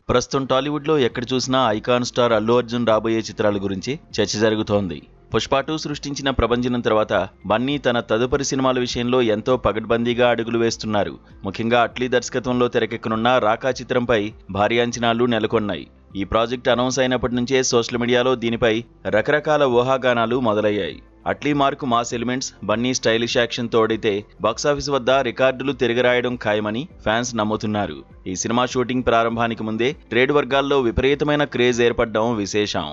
ప్రస్తుతం టాలీవుడ్లో ఎక్కడ చూసినా ఐకాన్ స్టార్ అల్లు అర్జున్ రాబోయే చిత్రాల గురించి చర్చ జరుగుతోంది. పుష్ప 2 సృష్టించిన ప్రభంజనం తర్వాత బన్నీ తన తదుపరి సినిమాల విషయంలో ఎంతో పగడ్బందీగా అడుగులు వేస్తున్నారు. ముఖ్యంగా అట్లీ దర్శకత్వంలో తెరకెక్కనున్న రాకా చిత్రంపై భారీ అంచనాలు నెలకొన్నాయి. ఈ ప్రాజెక్ట్ అనౌన్స్ అయినప్పటి నుంచే సోషల్ మీడియాలో దీనిపై రకరకాల ఊహాగానాలు మొదలయ్యాయి. Atlee mark mass elements, Bunny stylish action తోడైతే బాక్సాఫీస్ వద్ద రికార్డులు తిరగరాయడం ఖాయమని ఫ్యాన్స్ నమ్ముతున్నారు. ఈ సినిమా షూటింగ్ ప్రారంభానికి ముందే ట్రేడ్ వర్గాల్లో విపరీతమైన క్రేజ్ ఏర్పడడం విశేషం.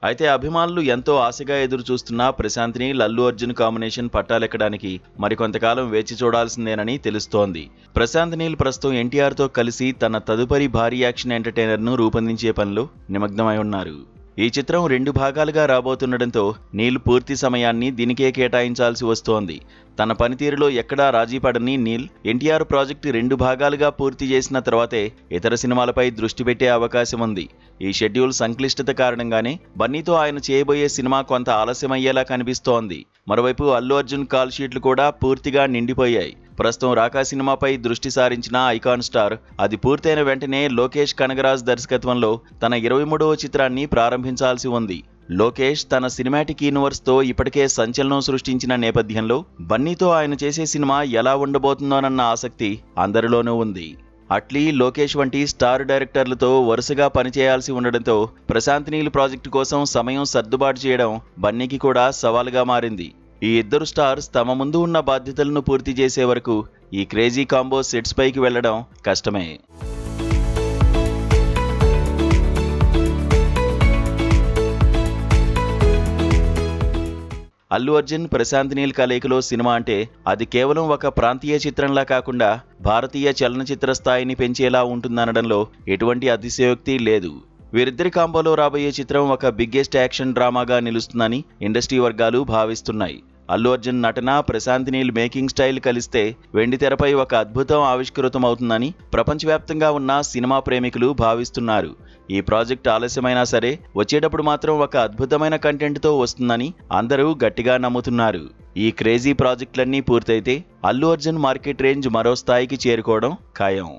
అయితే అభిమానులు ఎంతో ఆశగా ఎదురు చూస్తున్న ప్రశాంత్ నీల్ అల్లు అర్జున్ కాంబినేషన్ పట్టాలెక్కడానికి మరికొంతకాలం వేచి చూడాల్సిందేనని తెలుస్తోంది. ప్రశాంత్ నీల్ ప్రస్తుతం ఎన్టీఆర్తో కలిసి తన తదుపరి భారీ యాక్షన్ ఎంటర్టైనర్ను రూపొందించే పనిలో నిమగ్నమై ఉన్నారు. ఈ చిత్రం 2 భాగాలుగా రాబోతుండటంతో నీల్ పూర్తి సమయాన్ని దీనికే కేటాయించాల్సి వస్తోంది. తన పనితీరులో ఎక్కడా రాజీ పడని నీల్ ఎన్టీఆర్ ప్రాజెక్టు 2 భాగాలుగా పూర్తి చేసిన తర్వాతే ఇతర సినిమాలపై దృష్టి పెట్టే అవకాశం ఉంది. ఈ షెడ్యూల్ సంక్లిష్టత కారణంగానే బన్నీతో ఆయన చేయబోయే సినిమా కొంత ఆలస్యమయ్యేలా కనిపిస్తోంది. మరోవైపు అల్లు అర్జున్ కాల్ షీట్లు కూడా పూర్తిగా నిండిపోయాయి. ప్రస్తుతం రాకా సినిమాపై దృష్టి సారించిన ఐకాన్ స్టార్ అది పూర్తయిన వెంటనే లోకేష్ కనగరాజ్ దర్శకత్వంలో తన 23వ చిత్రాన్ని ప్రారంభించాల్సి ఉంది. లోకేష్ తన సినిమాటిక్ యూనివర్స్తో ఇప్పటికే సంచలనం సృష్టించిన నేపథ్యంలో బన్నీతో ఆయన చేసే సినిమా ఎలా ఉండబోతుందోనన్న ఆసక్తి అందరిలోనూ ఉంది. అట్లీ, లోకేష్ వంటి స్టార్ డైరెక్టర్లతో వరుసగా పనిచేయాల్సి ఉండడంతో ప్రశాంత్ నీల్ ప్రాజెక్టు కోసం సమయం సర్దుబాటు చేయడం బన్నీకి కూడా సవాలుగా మారింది. ఈ ఇద్దరు స్టార్స్ తమ ముందు ఉన్న బాధ్యతలను పూర్తి చేసే వరకు ఈ క్రేజీ కాంబో సెట్స్ పైకి వెళ్లడం కష్టమే. అల్లు అర్జున్, ప్రశాంత్ నీల్ కలయికలో సినిమా అంటే అది కేవలం ఒక ప్రాంతీయ చిత్రంలా కాకుండా భారతీయ చలనచిత్ర స్థాయిని పెంచేలా ఉంటుందనడంలో ఎటువంటి అతిశయోక్తి లేదు. వీరిద్దరి కాంబోలో రాబోయే చిత్రం ఒక బిగ్గెస్ట్ యాక్షన్ డ్రామాగా నిలుస్తుందని ఇండస్ట్రీ వర్గాలు భావిస్తున్నాయి. అల్లు అర్జున్ నటన, ప్రశాంత్ నీల్ మేకింగ్ స్టైల్ కలిస్తే వెండితెరపై ఒక అద్భుతం ఆవిష్కృతమవుతుందని ప్రపంచవ్యాప్తంగా ఉన్న సినిమా ప్రేమికులు భావిస్తున్నారు. ఈ ప్రాజెక్ట్ ఆలస్యమైనా సరే వచ్చేటప్పుడు మాత్రం ఒక అద్భుతమైన కంటెంట్తో వస్తుందని అందరూ గట్టిగా నమ్ముతున్నారు. ఈ క్రేజీ ప్రాజెక్టులన్నీ పూర్తయితే అల్లు అర్జున్ మార్కెట్ రేంజ్ మరో స్థాయికి చేరుకోవడం ఖాయం.